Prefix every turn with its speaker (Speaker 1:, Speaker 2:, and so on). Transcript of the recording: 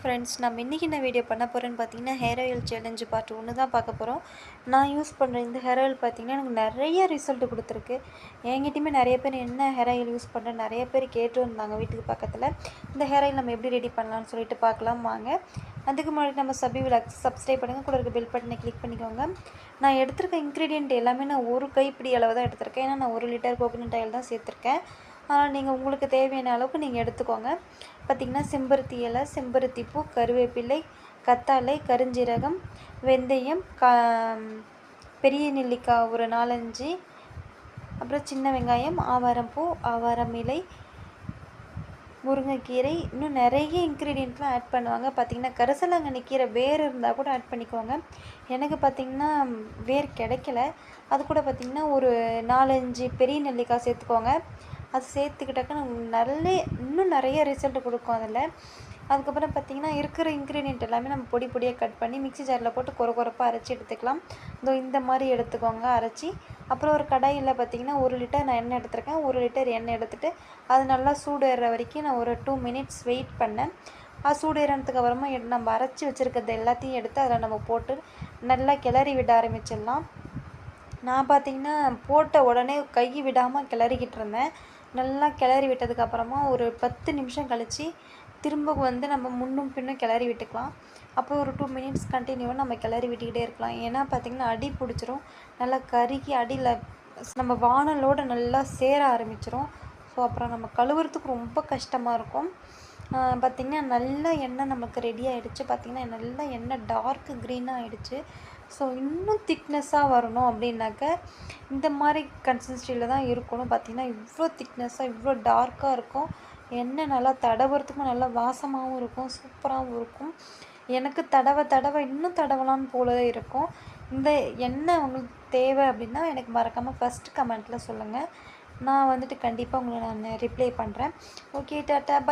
Speaker 1: Friends, நம்ம இன்றைக்கி என்ன வீடியோ பண்ண போகிறேன்னு பார்த்தீங்கன்னா, ஹேர் ஆயில் சேலஞ்சு பார்ட் 1 தான் பார்க்க போகிறோம். நான் யூஸ் பண்ணுற இந்த ஹேர் ஆயில் பார்த்தீங்கன்னா, எனக்கு நிறைய ரிசல்ட் கொடுத்துருக்கு. என்கிட்டயுமே நிறைய பேர் என்ன ஹேர் ஆயில் யூஸ் பண்ணுறேன் நிறைய பேர் கேட்டு வந்தாங்க வீட்டுக்கு பக்கத்தில். இந்த ஹேர் ஆயில் நம்ம எப்படி ரெடி பண்ணலாம்னு சொல்லிட்டு பார்க்கலாம் வாங்க. அதுக்கு முன்னாடி நம்ம சபி விலாக்ஸ் சப்ஸ்கிரைப் பண்ணுங்கள், கூட இருக்க பெல் பட்டனை கிளிக் பண்ணிக்கோங்க. நான் எடுத்திருக்க இன்க்ரீடியன்ட் எல்லாமே நான் ஒரு கைப்பிடி அளவு தான் எடுத்திருக்கேன். ஏன்னா நான் 1 லிட்டர் கோகோனட் ஆயில் தான் சேர்த்துருக்கேன். நீங்கள் உங்களுக்கு தேவையான அளவுக்கு நீங்கள் எடுத்துக்கோங்க. பார்த்திங்கன்னா, செம்பருத்தி இலை, செம்பருத்தி பூ, கருவேப்பிலை, கத்தாழை, கருஞ்சீரகம், வெந்தயம், பெரிய நெல்லிக்காய் ஒரு 4-5, அப்புறம் சின்ன வெங்காயம், ஆவாரம்பூ, ஆவாரம் இலை, முருங்கைக்கீரை, இன்னும் நிறைய இன்க்ரீடியண்ட்லாம் ஆட் பண்ணுவாங்க. பார்த்திங்கன்னா, கரிசலாங்கண்ணி கீரை வேர் இருந்தால் கூட ஆட் பண்ணிக்கோங்க. எனக்கு பார்த்திங்கன்னா வேர் கிடைக்கல. அது கூட பார்த்திங்கன்னா ஒரு 4-5 பெரிய நெல்லிக்காய் சேர்த்துக்கோங்க. அது சேர்த்துக்கிட்டாக்க இன்னும் நிறைய ரிசல்ட் கொடுக்கும் அதில். அதுக்கப்புறம் பார்த்திங்கன்னா, இருக்கிற இன்க்ரீடியண்ட் எல்லாமே நம்ம பொடி பொடியாக கட் பண்ணி மிக்ஸி ஜாரில் போட்டு கொரப்பாக அரைச்சி எடுத்துக்கலாம். இந்த மாதிரி எடுத்துக்கோங்க அரைச்சி. அப்புறம் ஒரு கடாயில் பார்த்திங்கன்னா 1 லிட்டர் நான் எண்ணெய் எடுத்துருக்கேன். 1 லிட்டர் எண்ணெய் எடுத்துகிட்டு அது நல்லா சூடேற வரைக்கும் நான் ஒரு 2 மினிட்ஸ் வெயிட் பண்ணேன். அது சூடேறதுக்கு அப்புறமா நம்ம அரைச்சி வச்சுருக்கிறது எல்லாத்தையும் எடுத்து அதில் நம்ம போட்டு நல்லா கிளறி விட ஆரம்பிச்சிடலாம். நான் பார்த்திங்கன்னா போட்ட உடனே கை விடாமல் கிளறிக்கிட்டு இருந்தேன். நல்லா கிளறி விட்டதுக்கப்புறமா ஒரு 10 நிமிஷம் கழித்து திரும்ப நம்ம முன்னும் பின்னும் கிளறி விட்டுக்கலாம். அப்போ ஒரு 2 மினிட்ஸ் கண்டினியூவாக நம்ம கிளறி விட்டுக்கிட்டே இருக்கலாம். ஏன்னா பார்த்திங்கன்னா அடி பிடிச்சிரும், நல்லா கருகி அடியில் நம்ம வானலோடு நல்லா சேர ஆரம்பிச்சிரும். ஸோ அப்புறம் நம்ம கழுவுறதுக்கு ரொம்ப கஷ்டமாக இருக்கும். பார்த்திங்கன்னா நல்லா எண்ணெய் நமக்கு ரெடி ஆகிடுச்சு. பார்த்திங்கன்னா நல்லா எண்ணெய் டார்க் க்ரீனாக ஆகிடுச்சு. ஸோ இன்னும் திக்னஸ்ஸாக வரணும் அப்படின்னாக்க இந்த மாதிரி கன்சிஸ்டன்சியில் தான் இருக்கணும். பார்த்திங்கன்னா இவ்வளோ திக்னஸ்ஸாக இவ்வளோ டார்க்காக இருக்கும். எண்ணெய் நல்லா தடவுறதுக்கும் நல்லா வாசமாகவும் இருக்கும், சூப்பராகவும் இருக்கும். எனக்கு தடவை இன்னும் தடவலான்னு போல இருக்கும். இந்த எண்ணெய் உங்களுக்கு தேவை அப்படின்னா எனக்கு மறக்காமல் ஃபஸ்ட்டு கமெண்ட்டில் சொல்லுங்கள். நான் கண்டிப்பாக உங்களை நான் ரிப்ளை பண்ணுறேன். Okay, tata, by.